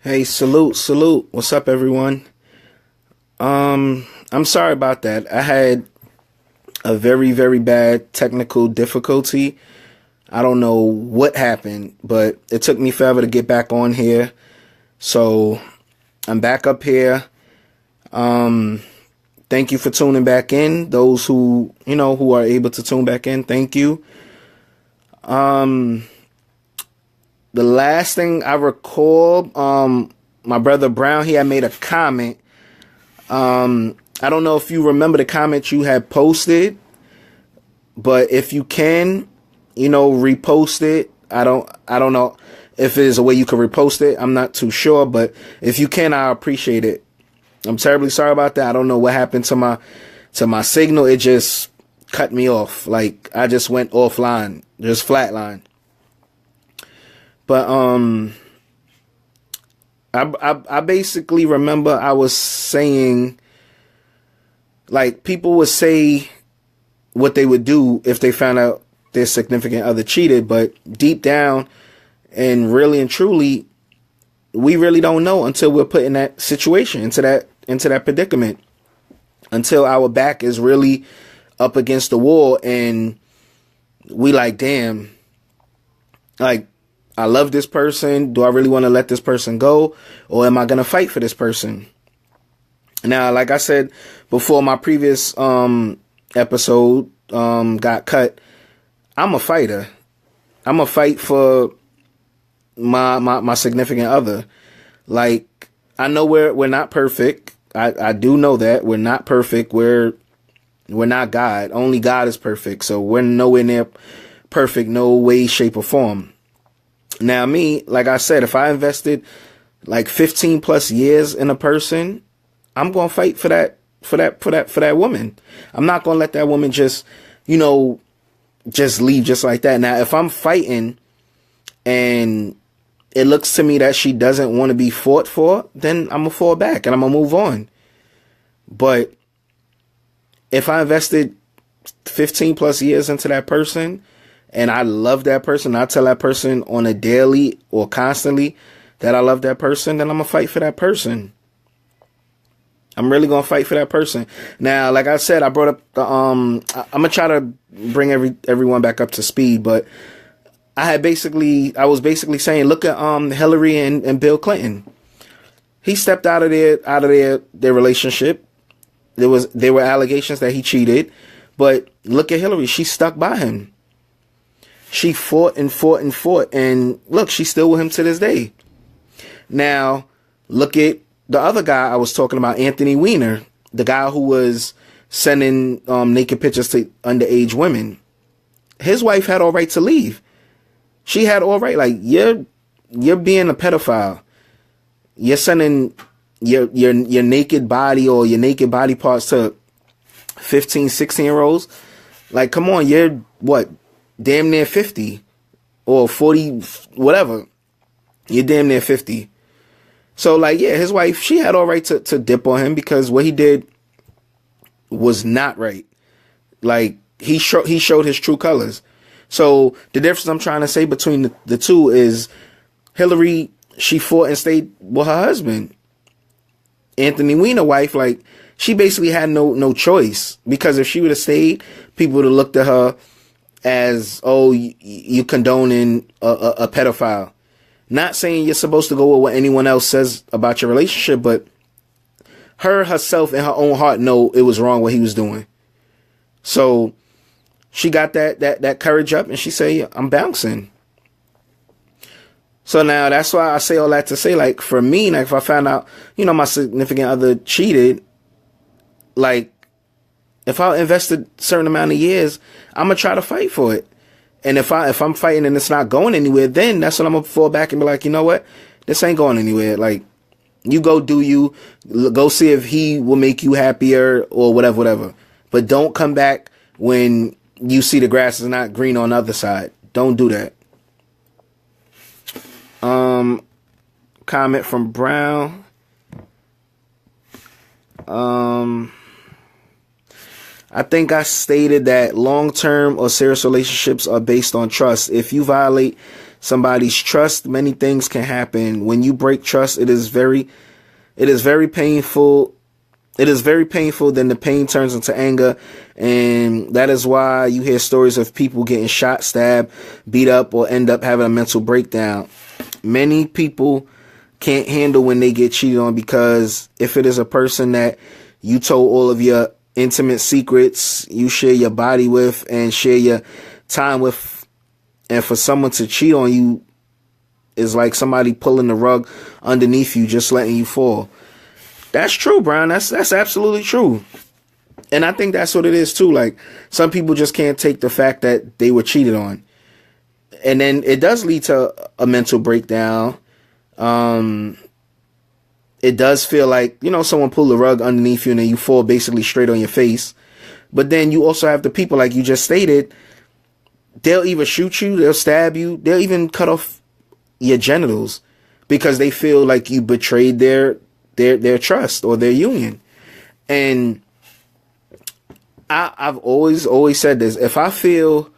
Hey, salute, salute. What's up, everyone? I'm sorry about that. I had a very, very bad technical difficulty. I don't know what happened, but it took me forever to get back on here. So I'm back up here. Thank you for tuning back in. Those who are able to tune back in, thank you. The last thing I recall, my brother Brown, he had made a comment. I don't know if you remember the comment you had posted, but if you can, repost it. I don't know if there's a way you could repost it. I'm not too sure, but if you can, I appreciate it. I'm terribly sorry about that. I don't know what happened to my signal. It just cut me off. Like I just went offline, just flatline. But I basically remember I was saying, like, people would say what they would do if they found out their significant other cheated, but deep down and really and truly, we really don't know until we're put in that situation, into that predicament, until our back is really up against the wall and we like, damn, like, I love this person. Do I really want to let this person go? Or am I going to fight for this person? Now, like I said before, my previous episode got cut. I'm a fighter. I'm a fight for my significant other. Like, I know we're not perfect. I do know that. We're not perfect. We're not God. Only God is perfect. So we're nowhere near perfect, no way, shape, or form. Now, me, like I said, if I invested like 15 plus years in a person, I'm going to fight for that woman. I'm not going to let that woman just leave just like that. Now, if I'm fighting and it looks to me that she doesn't want to be fought for, then I'm going to fall back and I'm going to move on. But if I invested 15 plus years into that person, and I love that person, I tell that person on a daily or constantly that I love that person, then I'm going to fight for that person. I'm really going to fight for that person. Now, like I said, I brought up the, I'm going to try to bring everyone back up to speed, but I was basically saying, look at Hillary and Bill Clinton. He stepped out of their relationship. There were allegations that he cheated, but look at Hillary. She stuck by him. She fought and fought and fought. And look, she's still with him to this day. Now, look at the other guy I was talking about, Anthony Weiner, the guy who was sending naked pictures to underage women. His wife had all right to leave. She had all right. Like, you're being a pedophile. You're sending your naked body or your naked body parts to 15, 16-year-olds. Like, come on, you're what? Damn near 50 or 40, whatever. You're damn near 50. So, like, yeah, his wife, she had all right to dip on him because what he did was not right. Like, he showed his true colors. So the difference I'm trying to say between the two is Hillary, she fought and stayed with her husband. Anthony Weiner wife, like, she basically had no choice, because if she would have stayed, people would have looked at her as, oh, you condoning a pedophile. Not saying you're supposed to go with what anyone else says about your relationship, but herself in her own heart know it was wrong what he was doing. So she got that courage up and she said, I'm bouncing. So now that's why I say all that to say, like, for me, like, if I found out, my significant other cheated, like, if I invested a certain amount of years, I'm going to try to fight for it. And if I'm fighting and it's not going anywhere, then that's when I'm going to fall back and be like, you know what? This ain't going anywhere. Like, you go go see if he will make you happier or whatever. But don't come back when you see the grass is not green on the other side. Don't do that. Comment from Brown. I think I stated that long-term or serious relationships are based on trust. If you violate somebody's trust, many things can happen. When you break trust, it is very painful. It is very painful. Then the pain turns into anger. And that is why you hear stories of people getting shot, stabbed, beat up, or end up having a mental breakdown. Many people can't handle when they get cheated on, because if it is a person that you told all of your intimate secrets, you share your body with and share your time with, and for someone to cheat on you is like somebody pulling the rug underneath you, just letting you fall. That's true, Brian. That's absolutely true. And I think that's what it is too. Like, some people just can't take the fact that they were cheated on. And then it does lead to a mental breakdown. It does feel like, someone pulled the rug underneath you and then you fall basically straight on your face. But then you also have the people, like you just stated, they'll either shoot you, they'll stab you, they'll even cut off your genitals because they feel like you betrayed their trust or their union. And I've always said this. If I feel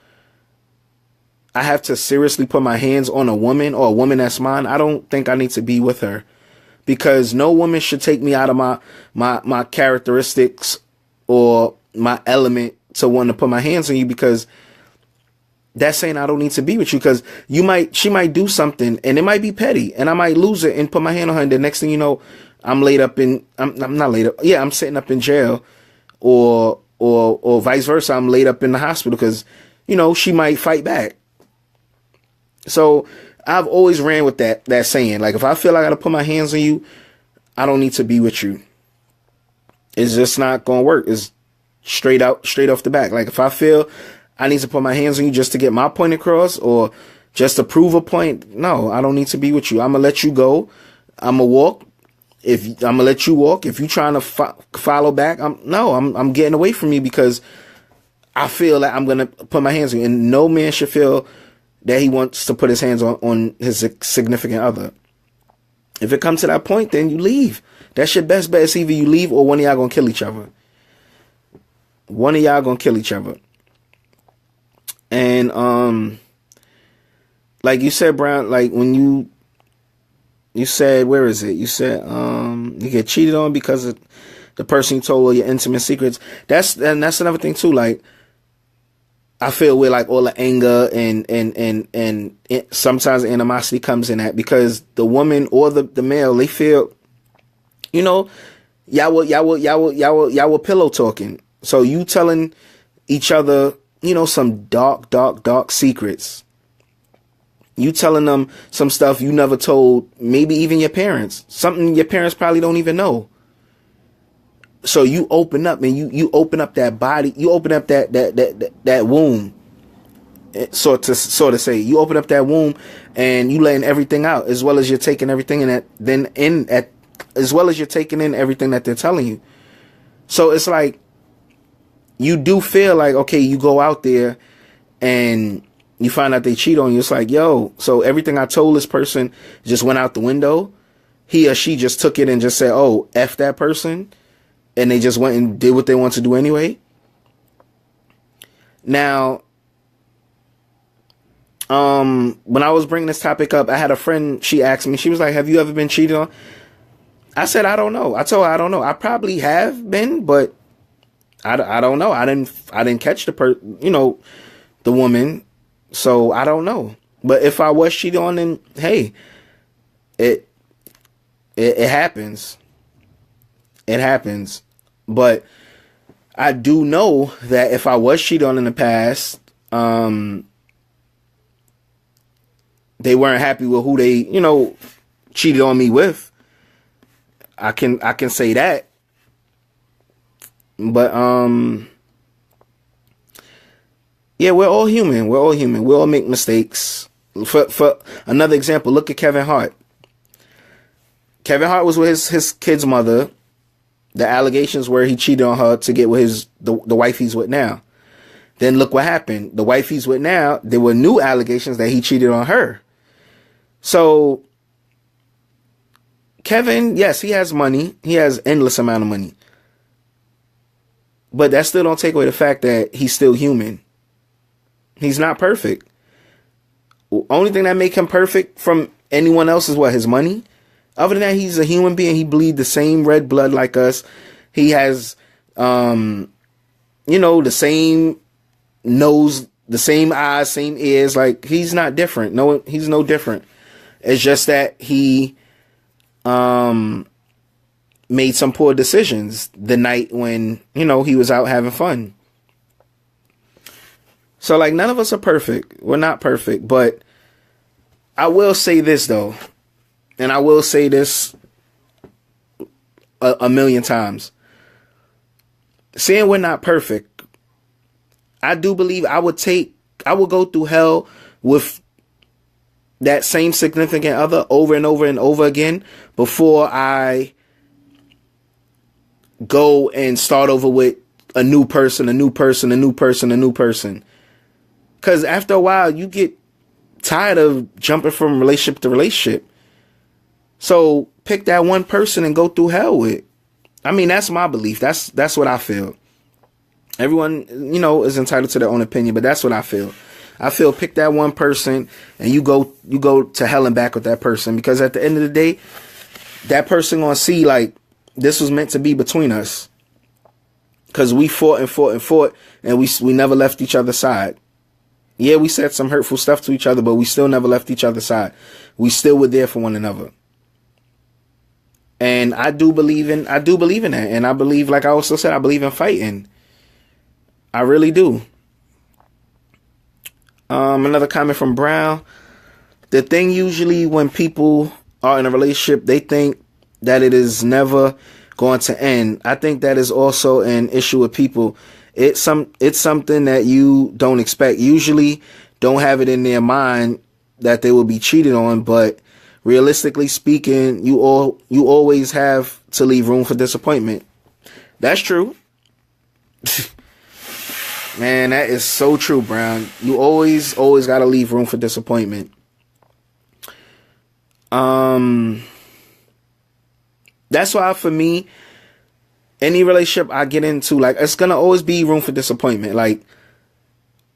I have to seriously put my hands on a woman or a woman that's mine, I don't think I need to be with her, because no woman should take me out of my characteristics or my element to want to put my hands on you, because that's saying I don't need to be with you, because she might do something and it might be petty and I might lose it and put my hand on her. And the next thing you know, I'm not laid up. Yeah, I'm sitting up in jail, or vice versa. I'm laid up in the hospital because, she might fight back. So I've always ran with that saying, like, if I feel I got to put my hands on you, I don't need to be with you. It's just not going to work. It's straight off the back. Like, if I feel I need to put my hands on you just to get my point across or just to prove a point, no, I don't need to be with you. I'm going to let you go. I'm going to walk. I'm going to let you walk. If you're trying to follow back, I'm getting away from you, because I feel like I'm going to put my hands on you. And no man should feel that he wants to put his hands on his significant other. If it comes to that point, then you leave. That's your best bet. It's either you leave or one of y'all gonna kill each other. One of y'all gonna kill each other. And like you said, Brown, like when you said, where is it? You said you get cheated on because of the person you told all your intimate secrets. That's another thing too. Like, I feel where like all the anger and sometimes animosity comes in that, because the woman or the male, they feel, y'all were pillow talking. So you telling each other, some dark secrets. You telling them some stuff you never told, maybe even your parents, something your parents probably don't even know. So you open up and you open up that body, you open up that womb, so to say, you open up that womb and you letting everything out, as well as you're taking everything as well as you're taking in everything that they're telling you. So it's like, you do feel like, okay, you go out there and you find out they cheat on you. It's like, yo, so everything I told this person just went out the window. He or she just took it and just said, oh, F that person. And they just went and did what they want to do anyway. Now, when I was bringing this topic up, I had a friend, she asked me, she was like, have you ever been cheated on? I said, I don't know. I told her, I don't know. I probably have been, but I don't know. I didn't catch the woman. So I don't know. But if I was cheated on, then hey, it happens. It happens. But I do know that if I was cheated on in the past, they weren't happy with who they, cheated on me with. I can say that. But yeah, we're all human. We're all human. We all make mistakes. For another example, look at Kevin Hart. Kevin Hart was with his kid's mother. The allegations were he cheated on her to get with the wife he's with now. Then look what happened. The wife he's with now, there were new allegations that he cheated on her. So Kevin, yes, he has money. He has endless amount of money. But that still don't take away the fact that he's still human. He's not perfect. Only thing that make him perfect from anyone else is what? His money. Other than that, he's a human being. He bleeds the same red blood like us. He has, the same nose, the same eyes, same ears. Like, he's not different. No, he's no different. It's just that he, made some poor decisions the night when, he was out having fun. So, like, none of us are perfect. We're not perfect. But I will say this, though. And I will say this a million times. Saying we're not perfect, I do believe I would go through hell with that same significant other over and over and over again before I go and start over with a new person. Because after a while, you get tired of jumping from relationship to relationship. So pick that one person and go through hell with. I mean, that's my belief. That's what I feel. Everyone, is entitled to their own opinion, but that's what I feel. I feel pick that one person and you go to hell and back with that person, because at the end of the day, that person gonna see like this was meant to be between us. Because we fought and we never left each other's side. Yeah, we said some hurtful stuff to each other, but we still never left each other's side. We still were there for one another. And I do believe in that. And I believe, like I also said, I believe in fighting. I really do. Another comment from Brown. The thing usually when people are in a relationship, they think that it is never going to end. I think that is also an issue with people. It's something that you don't expect. Usually don't have it in their mind that they will be cheated on, but realistically speaking, you always have to leave room for disappointment. That's true. Man, that is so true, Brown. You always got to leave room for disappointment. That's why for me, any relationship I get into, like, it's going to always be room for disappointment. Like,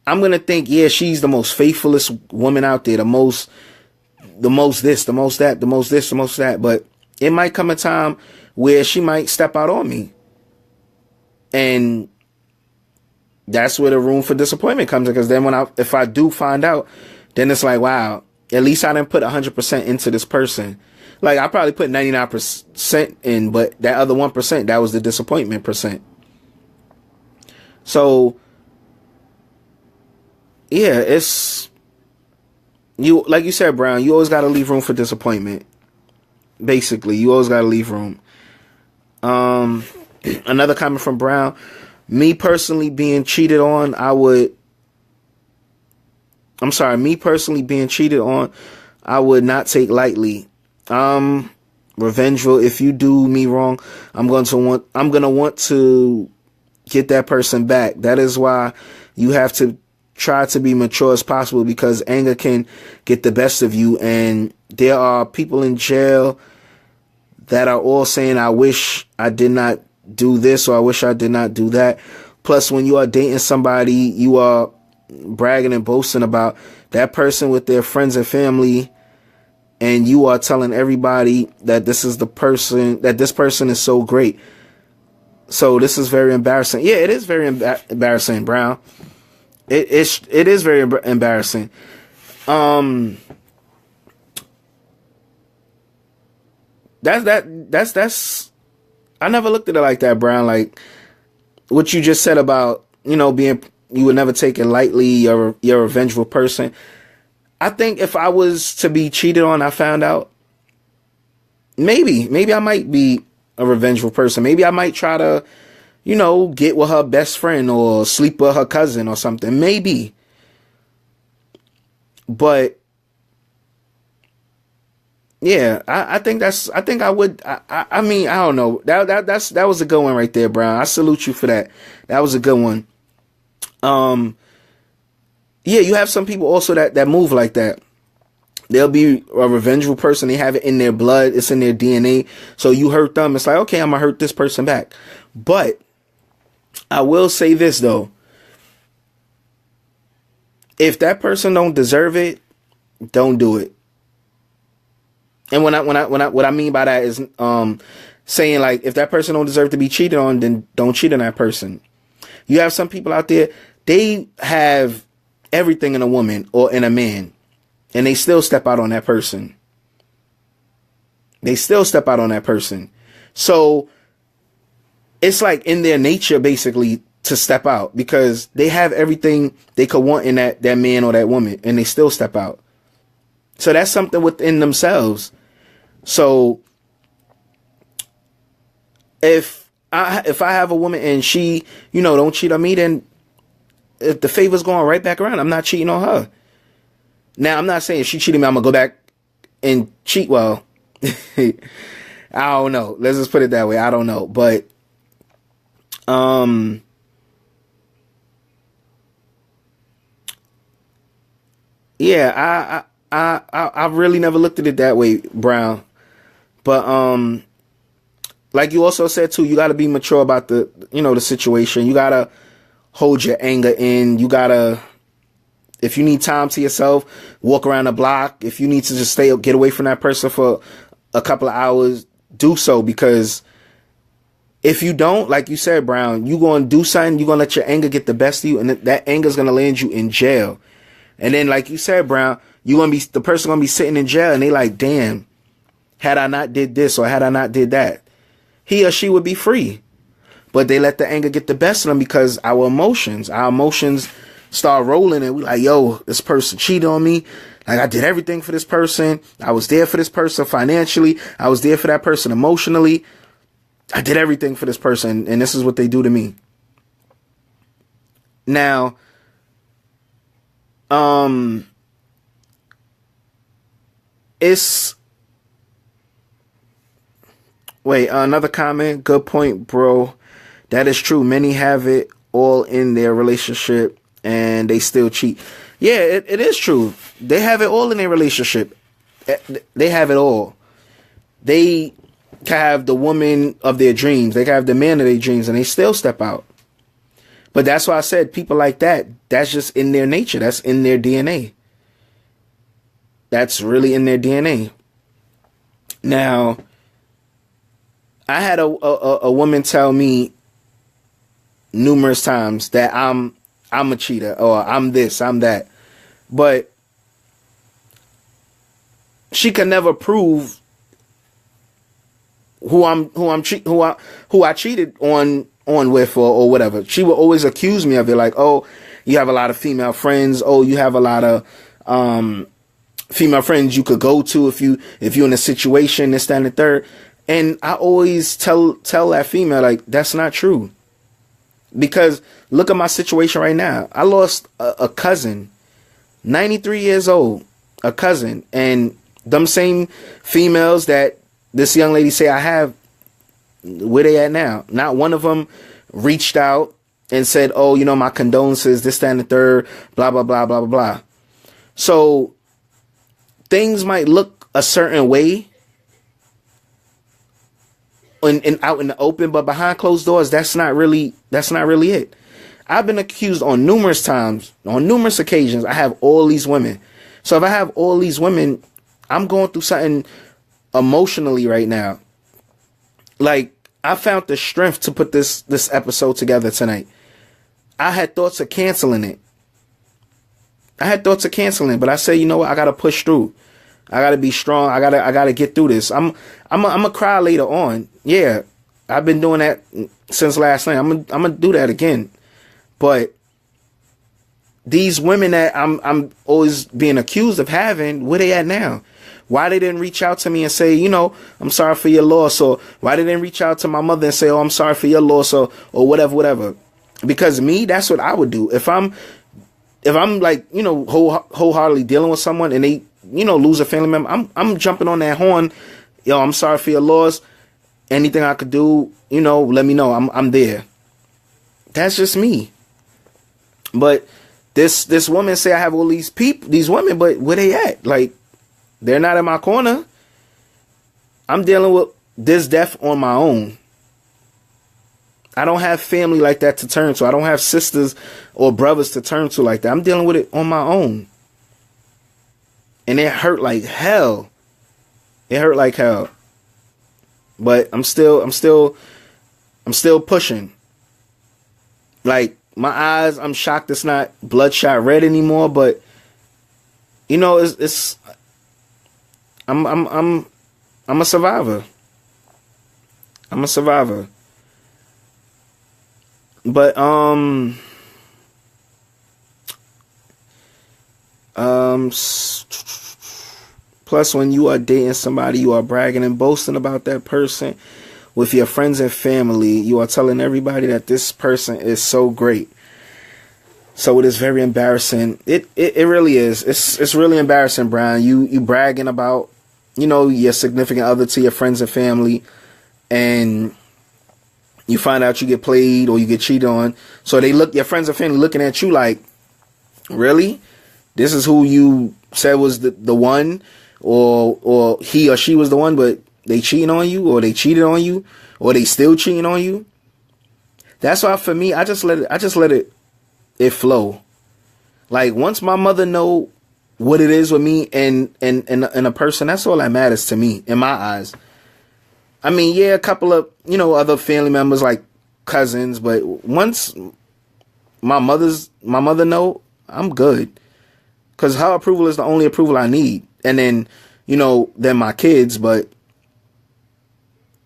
I'm going to think, yeah, she's the most faithfulest woman out there, the most this, the most that, the most this, the most that. But it might come a time where she might step out on me. And that's where the room for disappointment comes in. Because then if I do find out, then it's like, wow, at least I didn't put 100% into this person. Like, I probably put 99% in, but that other 1%, that was the disappointment percent. So, yeah, it's, like you said, Brown, you always got to leave room for disappointment. Basically, you always got to leave room. Another comment from Brown. Me personally being cheated on, I would not take lightly. Revengeful. If you do me wrong, I'm gonna want to get that person back. That is why you have to try to be mature as possible, because anger can get the best of you. And there are people in jail that are all saying, I wish I did not do this, or I wish I did not do that. Plus, when you are dating somebody, you are bragging and boasting about that person with their friends and family, and you are telling everybody that this person is so great. So this is very embarrassing. Yeah, it is very embarrassing, Brown. It is very embarrassing. That's I never looked at it like that, Brown. Like what you just said about, you would never take it lightly. You're a vengeful person. I think if I was to be cheated on, I found out, maybe I might be a revengeful person. Maybe I might try to, get with her best friend or sleep with her cousin or something. Maybe. But yeah, I think I would. I mean, I don't know. That was a good one right there, Brown. I salute you for that. That was a good one. Yeah, you have some people also that move like that. They'll be a revengeful person. They have it in their blood. It's in their DNA. So you hurt them. It's like, okay, I'm going to hurt this person back. But I will say this, though. If that person don't deserve it, don't do it. And what I mean by that is saying, like, if that person don't deserve to be cheated on, then don't cheat on that person. You have some people out there, they have everything in a woman or in a man, and they still step out on that person. They still step out on that person. So it's like in their nature, basically, to step out, because they have everything they could want in that man or that woman, and they still step out. So that's something within themselves. So if I have a woman and she, don't cheat on me, then if the favor's going right back around, I'm not cheating on her. Now, I'm not saying if she cheated me, I'm going to go back and cheat. Well, I don't know. Let's just put it that way. I don't know. But, yeah, I really never looked at it that way, Brown. But, like you also said too, you got to be mature about the situation. You got to hold your anger in. You got to, if you need time to yourself, walk around the block. If you need to just get away from that person for a couple of hours, do so. Because if you don't, like you said, Brown, you're going to do something, you're going to let your anger get the best of you, and that anger is going to land you in jail. And then, like you said, Brown, the person going to be sitting in jail, and they like, damn, had I not did this or had I not did that, he or she would be free. But they let the anger get the best of them because our emotions start rolling, and we like, yo, this person cheated on me. Like, I did everything for this person. I was there for this person financially. I was there for that person emotionally. I did everything for this person, and this is what they do to me. Now, another comment. Good point, bro. That is true. Many have it all in their relationship and they still cheat. Yeah, it is true. They have it all in their relationship. They have it all. They can have the woman of their dreams. They can have the man of their dreams, and they still step out. But that's why I said people like that, that's just in their nature. That's in their DNA. That's really in their DNA. Now, I had a woman tell me numerous times that I'm a cheater, or I'm this, I'm that. But she can never prove who I cheated on with or whatever. She will always accuse me of it, like, oh, you have a lot of female friends, oh, you have a lot of female friends you could go to if you're in a situation, this, that, and the third. And I always tell that female, like, that's not true. Because look at my situation right now. I lost a cousin, 93 years old, a cousin. And them same females that this young lady say I have, where they at now? Not one of them reached out and said, oh, my condolences, this, that, and the third, blah, blah, blah, blah, blah, blah. So things might look a certain way and out in the open, but behind closed doors, that's not really it. I've been accused on numerous times, on numerous occasions. I have all these women. So if I have all these women, I'm going through something emotionally right now. Like, I found the strength to put this episode together tonight. I had thoughts of canceling it. But I said, you know what? I gotta push through. I gotta be strong. I gotta get through this. I'm gonna cry later on. Yeah, I've been doing that since last night. I'm gonna do that again. But these women that I'm always being accused of having, where they at now? Why they didn't reach out to me and say, I'm sorry for your loss, or why they didn't reach out to my mother and say, oh, I'm sorry for your loss, or whatever. Because me, that's what I would do if I'm like, wholeheartedly dealing with someone and they, lose a family member. I'm jumping on that horn. Yo, I'm sorry for your loss. Anything I could do, let me know. I'm there. That's just me. But this woman say I have all these women, but where they at? Like, they're not in my corner. I'm dealing with this death on my own. I don't have family like that to turn to. I don't have sisters or brothers to turn to like that. I'm dealing with it on my own. And it hurt like hell. It hurt like hell. But I'm still pushing. Like, my eyes, I'm shocked it's not bloodshot red anymore, but you know, I'm a survivor. I'm a survivor. But plus, when you are dating somebody, you are bragging and boasting about that person with your friends and family. You are telling everybody that this person is so great. So it is very embarrassing. It really is. It's really embarrassing, Brian. You bragging about, you know, your significant other to your friends and family, and you find out you get played or you get cheated on. So your friends and family looking at you like, really? This is who you said was the one, or he or she was the one, but they cheating on you, or they cheated on you, or they still cheating on you. That's why for me, I just let it flow. Like, once my mother know what it is with me and a person, that's all that matters to me in my eyes. I mean, yeah, a couple of, you know, other family members like cousins, but once my mother know, I'm good. Because her approval is the only approval I need. And then, you know, then my kids, but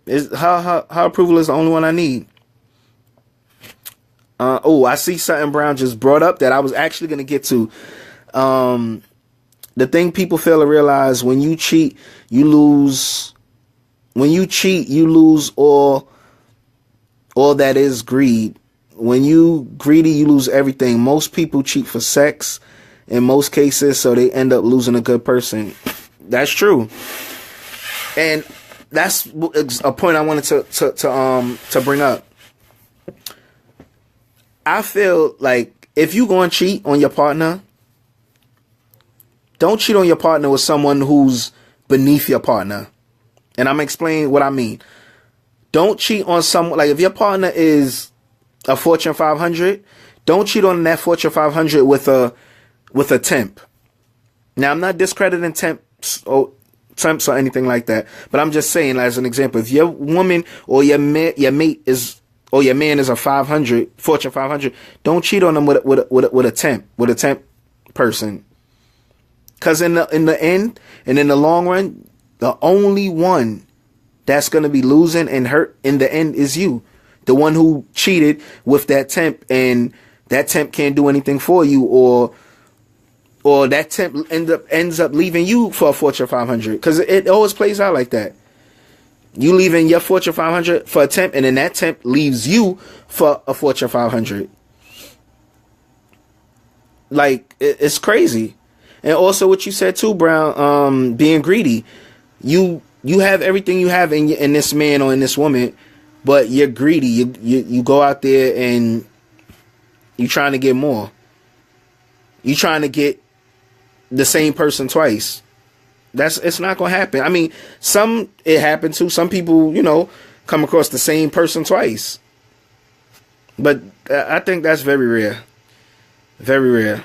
her approval is the only one I need. I see something Brown just brought up that I was actually going to get to. The thing people fail to realize, when you cheat, you lose. When you cheat, you lose all that is greed. When you greedy, you lose everything. Most people cheat for sex in most cases, so they end up losing a good person. That's true. And that's a point I wanted to bring up. I feel like if you going to cheat on your partner, don't cheat on your partner with someone who's beneath your partner. And I'm explaining what I mean. Don't cheat on someone, like if your partner is a Fortune 500, don't cheat on that Fortune 500 with a temp. Now, I'm not discrediting temps or anything like that, but I'm just saying, as an example, if your woman or your mate is, or your man is a Fortune 500, don't cheat on them with a temp person. Because in the end and in the long run, the only one that's going to be losing and hurt in the end is you. The one who cheated with that temp, and that temp can't do anything for you, or that temp ends up leaving you for a Fortune 500. Because it always plays out like that. You leaving your Fortune 500 for a temp, and then that temp leaves you for a Fortune 500. Like, it's crazy. And also what you said too, Brown, being greedy. You have everything you have in this man or in this woman, but you're greedy. You go out there and you trying to get more. You trying to get the same person twice. It's not gonna happen. I mean, it happens to some people, you know, come across the same person twice. But I think that's very rare. Very rare.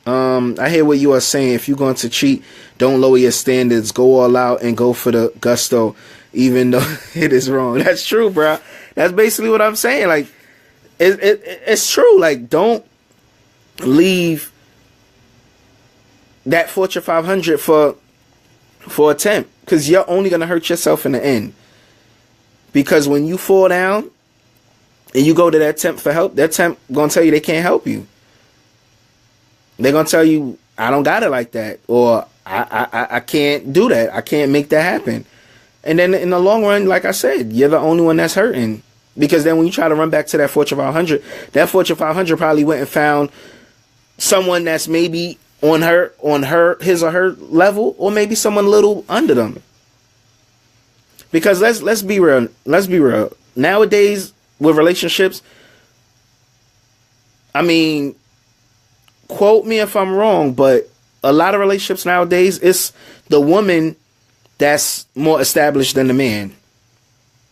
I hear what you are saying. If you're going to cheat, don't lower your standards. Go all out and go for the gusto, even though it is wrong. That's true, bro. That's basically what I'm saying. Like, it's true. Like, don't leave that Fortune 500 for a temp, because you're only going to hurt yourself in the end. Because when you fall down and you go to that temp for help, that temp going to tell you they can't help you. They're going to tell you, I don't got it like that, or I can't do that. I can't make that happen. And then in the long run, like I said, you're the only one that's hurting. Because then when you try to run back to that Fortune 500, that Fortune 500 probably went and found someone that's maybe on his or her level, or maybe someone a little under them. Because let's be real. Let's be real. Nowadays, with relationships, I mean, quote me if I'm wrong, but a lot of relationships nowadays, it's the woman that's more established than the man.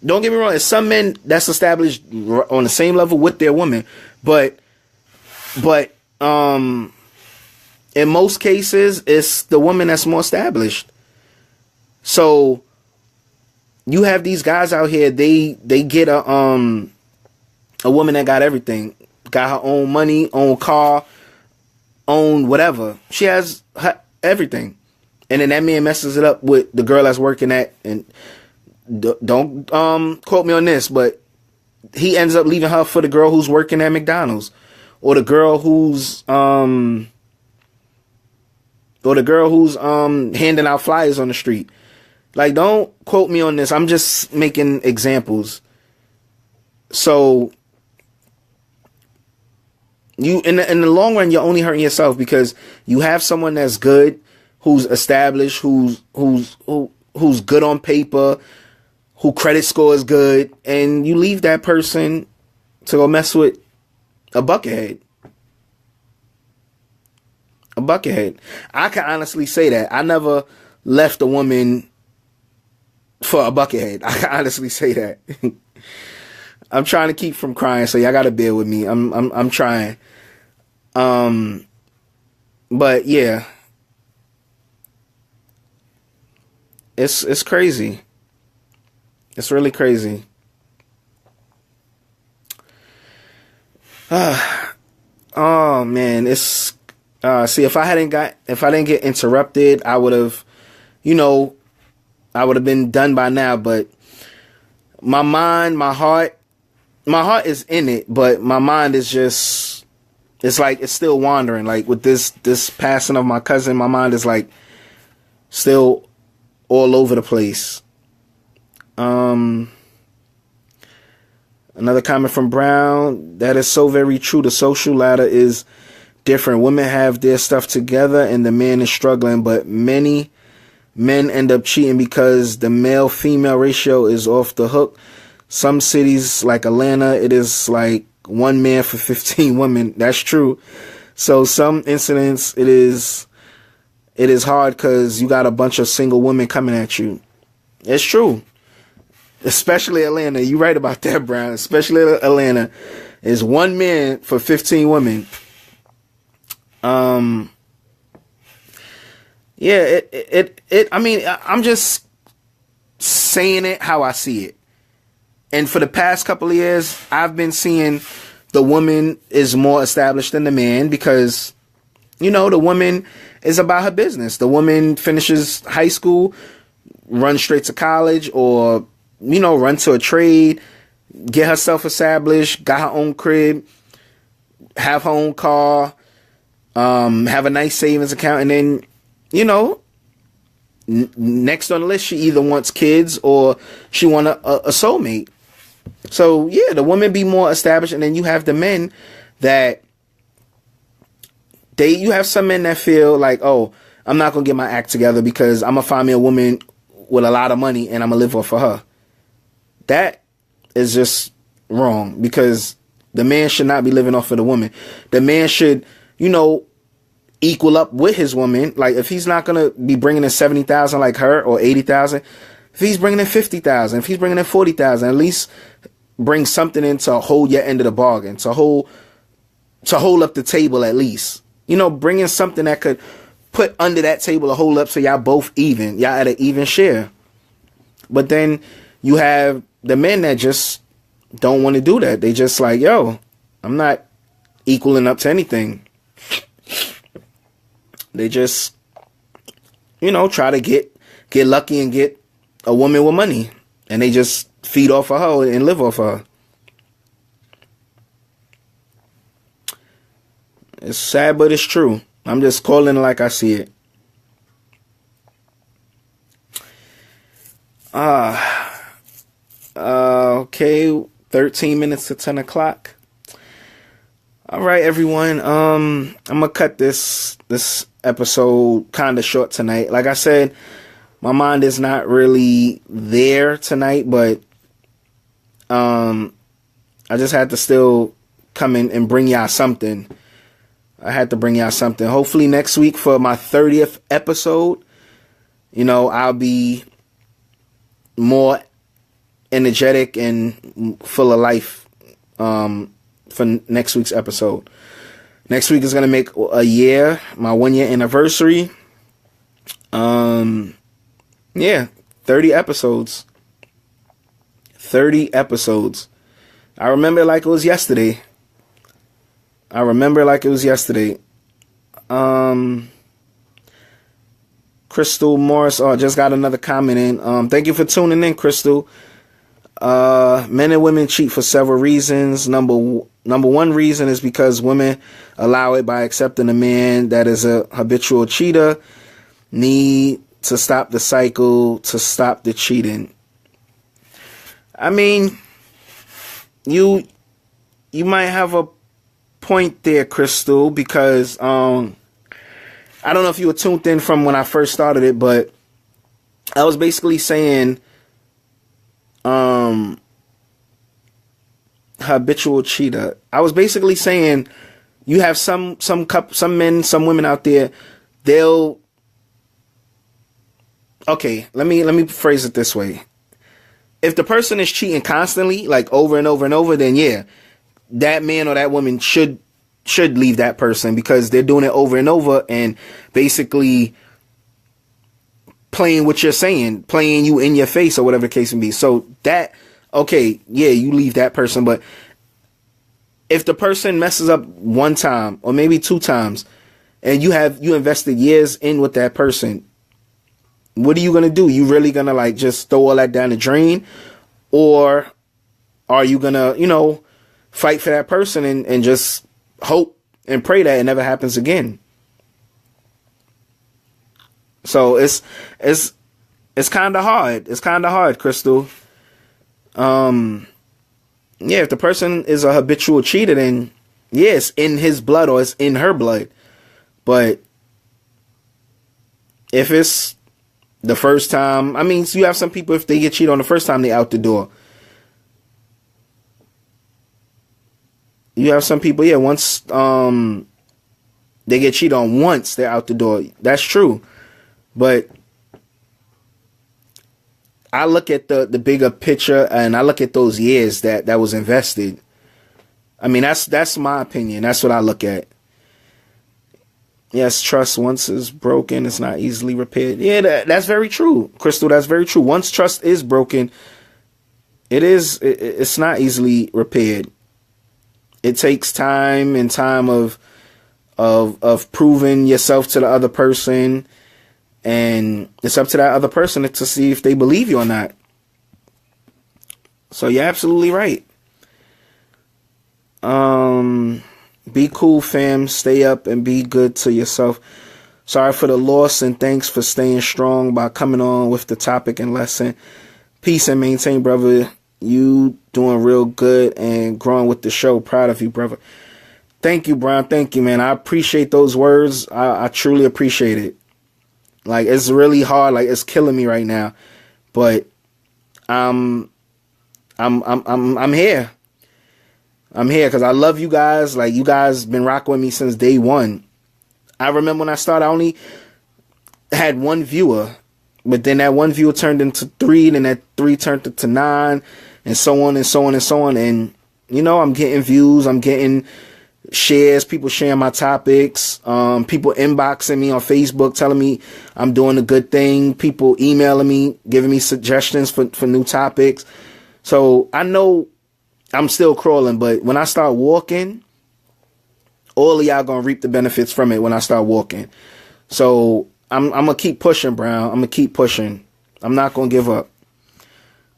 Don't get me wrong, it's some men that's established on the same level with their woman, but in most cases, it's the woman that's more established. So you have these guys out here, they get a woman that got everything. Got her own money, own car, own whatever. She has everything. And then that man messes it up with the girl that's working at, and don't quote me on this, but he ends up leaving her for the girl who's working at McDonald's, or the girl who's handing out flyers on the street. Like, don't quote me on this. I'm just making examples. So you in the long run, you're only hurting yourself, because you have someone that's good, who's established, who's good on paper, who credit score is good, and you leave that person to go mess with a buckethead. A buckethead. I can honestly say that. I never left a woman for a buckethead. I can honestly say that. I'm trying to keep from crying, so y'all gotta bear with me. I'm trying. But yeah. It's crazy. It's really crazy. Oh man, it's see, if I didn't get interrupted, I would have, I would have been done by now, but my mind, my heart is in it, but my mind is just, it's like it's still wandering. Like with this passing of my cousin, my mind is like still all over the place. Another comment from Brown: that is so very true. The social ladder is different. Women have their stuff together and the man is struggling, but many men end up cheating because the male-female ratio is off the hook. Some cities like Atlanta, it is like one man for 15 women. That's true. So some incidents, it is hard because you got a bunch of single women coming at you. It's true. Especially Atlanta. You're right about that, Brown. Especially Atlanta. Is one man for 15 women. Yeah, I mean, I'm just saying it how I see it. And for the past couple of years, I've been seeing the woman is more established than the man, because, the woman is about her business. The woman finishes high school, runs straight to college, or, run to a trade, get herself established, got her own crib, have her own car, have a nice savings account, and then, next on the list, she either wants kids or she want a soulmate. So yeah, the women be more established, and then you have the men that you have some men that feel like, oh, I'm not gonna get my act together because I'm gonna find me a woman with a lot of money and I'm gonna live off of her. That is just wrong, because the man should not be living off of the woman. The man should, equal up with his woman. Like, if he's not gonna be bringing in 70,000 like her, or 80,000, if he's bringing in 50,000, if he's bringing in 40,000, at least bring something in to hold your end of the bargain, to hold up the table at least. Bring in something that could put under that table to hold up, so y'all both even. Y'all at an even share. But then you have the men that just don't want to do that. They just like, yo, I'm not equaling up to anything. They just, try to get lucky and get a woman with money, and they just feed off of her and live off of her. It's sad, but it's true. I'm just calling it like I see it. Okay, 13 minutes to 10 o'clock. All right, everyone. I'm gonna cut this episode kind of short tonight. Like I said, my mind is not really there tonight, but I just had to still come in and bring y'all something. I had to bring y'all something. Hopefully next week for my 30th episode, I'll be more energetic and full of life for next week's episode. Next week is going to make a year, my 1 year anniversary. Yeah, 30 episodes. 30 episodes. I remember like it was yesterday. Crystal Morris, just got another comment in. Thank you for tuning in, Crystal. Men and women cheat for several reasons. Number one reason is because women allow it by accepting a man that is a habitual cheater. Need to stop the cycle, to stop the cheating. I mean, you might have a point there, Crystal, because I don't know if you were tuned in from when I first started it, but I was basically saying habitual cheater. I was basically saying you have some men, some women out there, okay, let me phrase it this way. If the person is cheating constantly, like over and over and over, then yeah, that man or that woman should leave that person, because they're doing it over and over and basically playing what you're saying, playing you in your face or whatever the case may be. So that, okay, yeah, you leave that person. But if the person messes up one time or maybe two times and you invested years in with that person, what are you going to do? You really going to like just throw all that down the drain? Or are you going to, fight for that person and just hope and pray that it never happens again? So it's kind of hard. It's kind of hard, Crystal. Yeah, if the person is a habitual cheater, then yeah, it's in his blood or it's in her blood. But if it's the first time, I mean, so you have some people, if they get cheated on the first time, they out the door. You have some people, yeah, once they get cheated on once, they're out the door. That's true. But I look at the bigger picture, and I look at those years that was invested. I mean, that's my opinion. That's what I look at. Yes, trust once is broken, it's not easily repaired. Yeah, that's very true, Crystal. That's very true. Once trust is broken, it's not easily repaired. It takes time and time of proving yourself to the other person, and it's up to that other person to see if they believe you or not. So you're absolutely right. Be cool, fam. Stay up and be good to yourself. Sorry for the loss, and thanks for staying strong by coming on with the topic and lesson. Peace and maintain, brother. You doing real good and growing with the show. Proud of you, brother. Thank you, Brown. Thank you, man. I appreciate those words. I truly appreciate it. Like, it's really hard. Like, it's killing me right now. But I'm here. I'm here because I love you guys. Like, you guys been rocking with me since day one. I remember when I started, I only had one viewer. But then that one viewer turned into 3, then that 3 turned into 9, and so on and so on and so on. And, I'm getting views, I'm getting shares, people sharing my topics, people inboxing me on Facebook telling me I'm doing a good thing, people emailing me, giving me suggestions for new topics. So I know I'm still crawling, but when I start walking, all of y'all gonna reap the benefits from it when I start walking. So I'm gonna keep pushing, Brown. I'm gonna keep pushing. I'm not gonna give up.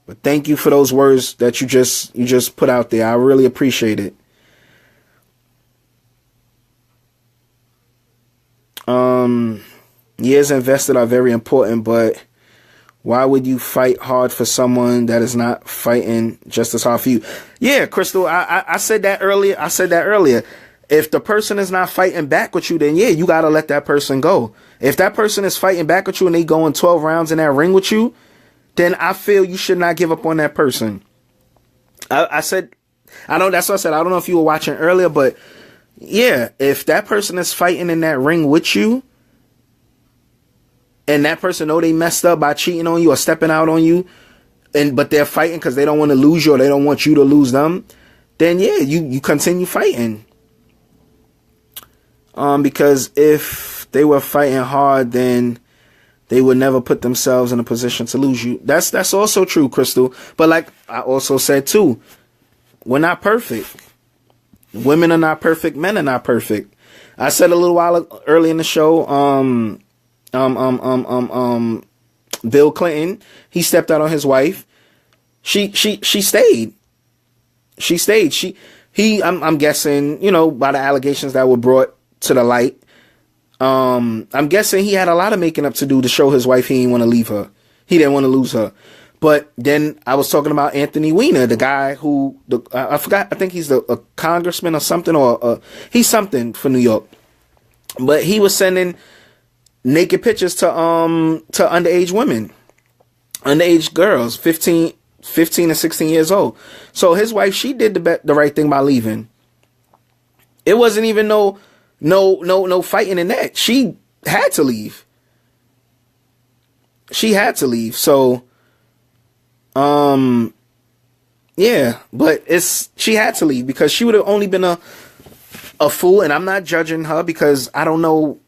But thank you for those words that you just put out there. I really appreciate it. Years invested are very important, but why would you fight hard for someone that is not fighting just as hard for you? Yeah, Crystal, I said that earlier. If the person is not fighting back with you, then yeah, you gotta let that person go. If that person is fighting back with you and they going 12 rounds in that ring with you, then I feel you should not give up on that person. That's what I said. I don't know if you were watching earlier, but yeah, if that person is fighting in that ring with you, and that person know they messed up by cheating on you or stepping out on you, but they're fighting because they don't want to lose you or they don't want you to lose them, then yeah, you continue fighting. Because if they were fighting hard, then they would never put themselves in a position to lose you. That's also true, Crystal. But like I also said too, we're not perfect. Women are not perfect. Men are not perfect. I said a little while early in the show, Bill Clinton, he stepped out on his wife. She stayed. She stayed. I'm guessing, by the allegations that were brought to the light, I'm guessing he had a lot of making up to do to show his wife he didn't want to leave her. He didn't want to lose her. But then I was talking about Anthony Weiner, the guy who, I forgot, I think he's a congressman or something, or he's something for New York. But he was sending naked pictures to underage women, underage girls, 15 and 16 years old. So his wife, she did the right thing by leaving. It wasn't even no fighting in that. She had to leave. She had to leave. So, yeah, but she had to leave because she would have only been a fool. And I'm not judging her because I don't know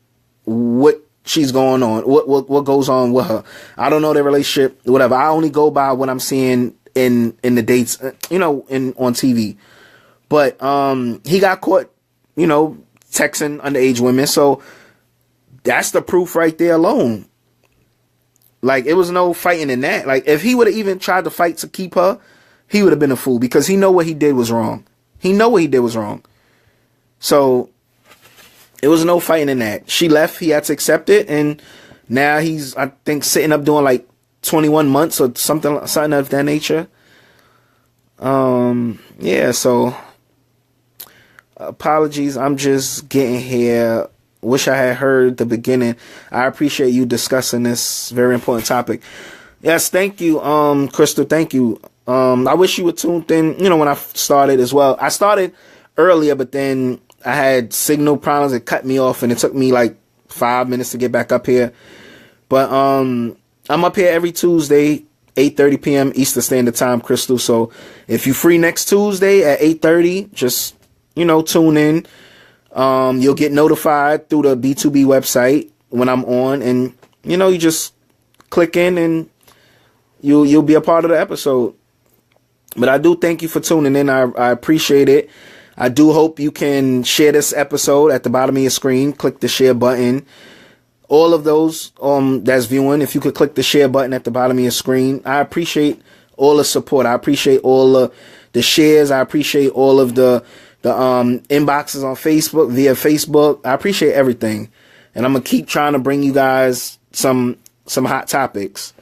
what she's going on, what goes on with her. I don't know their relationship, whatever. I only go by what I'm seeing in the dates, on TV. But he got caught, texting underage women. So that's the proof right there alone. Like, it was no fighting in that. Like, if he would have even tried to fight to keep her, he would have been a fool because he know what he did was wrong. He know what he did was wrong. So it was no fighting in that. She left. He had to accept it. And now he's, I think, sitting up doing like 21 months or something of that nature. Yeah, so apologies. I'm just getting here. Wish I had heard the beginning. I appreciate you discussing this very important topic. Yes, thank you, Crystal. Thank you. I wish you were tuned in, when I started as well. I started earlier, but then I had signal problems. It cut me off, and it took me like 5 minutes to get back up here. But I'm up here every Tuesday, 8:30 p.m. Eastern Standard Time, Crystal. So if you're free next Tuesday at 8:30, just tune in. You'll get notified through the B2B website when I'm on, and you just click in and you'll be a part of the episode. But I do thank you for tuning in. I appreciate it. I do hope you can share this episode at the bottom of your screen. Click the share button. All of those that's viewing, if you could click the share button at the bottom of your screen. I appreciate all the support. I appreciate all the shares. I appreciate all of the inboxes on Facebook, via Facebook. I appreciate everything. And I'm going to keep trying to bring you guys some hot topics.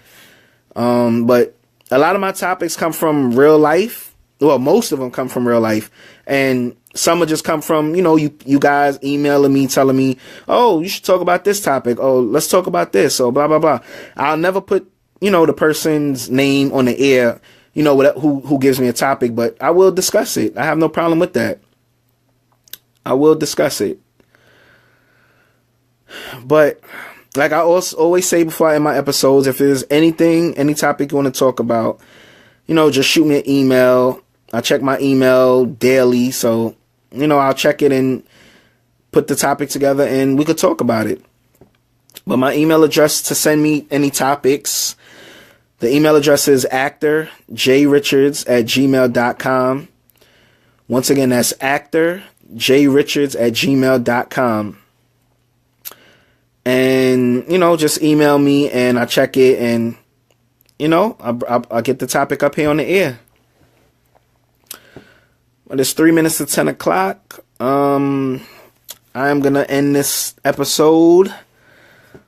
But a lot of my topics come from real life. Well, most of them come from real life. And some will just come from, you guys emailing me, telling me, oh, you should talk about this topic. Oh, let's talk about this. So blah, blah, blah. I'll never put, the person's name on the air, who gives me a topic, but I will discuss it. I have no problem with that. I will discuss it. But like I always say before I end my episodes, if there's any topic you want to talk about, just shoot me an email. I check my email daily. So, I'll check it and put the topic together and we could talk about it. But my email address to send me any topics, the email address is actorjrichards@gmail.com. Once again, that's actorjrichards@gmail.com. And, just email me and I check it and, I'll get the topic up here on the air. But it's 3 minutes to 10 o'clock. I'm going to end this episode.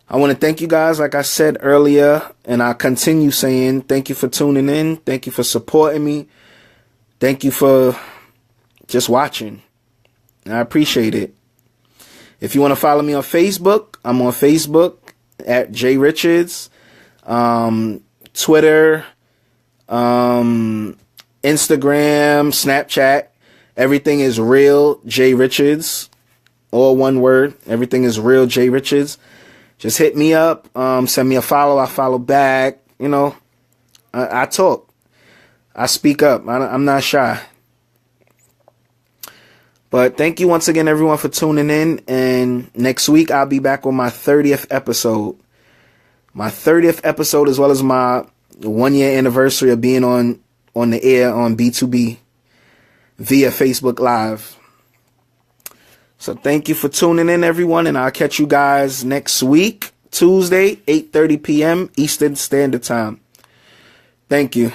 I want to thank you guys, like I said earlier, and I'll continue saying thank you for tuning in. Thank you for supporting me. Thank you for just watching. I appreciate it. If you want to follow me on Facebook, I'm on Facebook at J Richards. Twitter, Instagram, Snapchat. Everything is Real J Richards. All one word. Everything is Real J Richards. Just hit me up. Send me a follow. I follow back. I talk. I speak up. I'm not shy. But thank you once again, everyone, for tuning in. And next week, I'll be back with my 30th episode. My 30th episode, as well as my 1 year anniversary of being on the air on B2B via Facebook Live. So thank you for tuning in, everyone. And I'll catch you guys next week, Tuesday, 8:30 p.m. Eastern Standard Time. Thank you.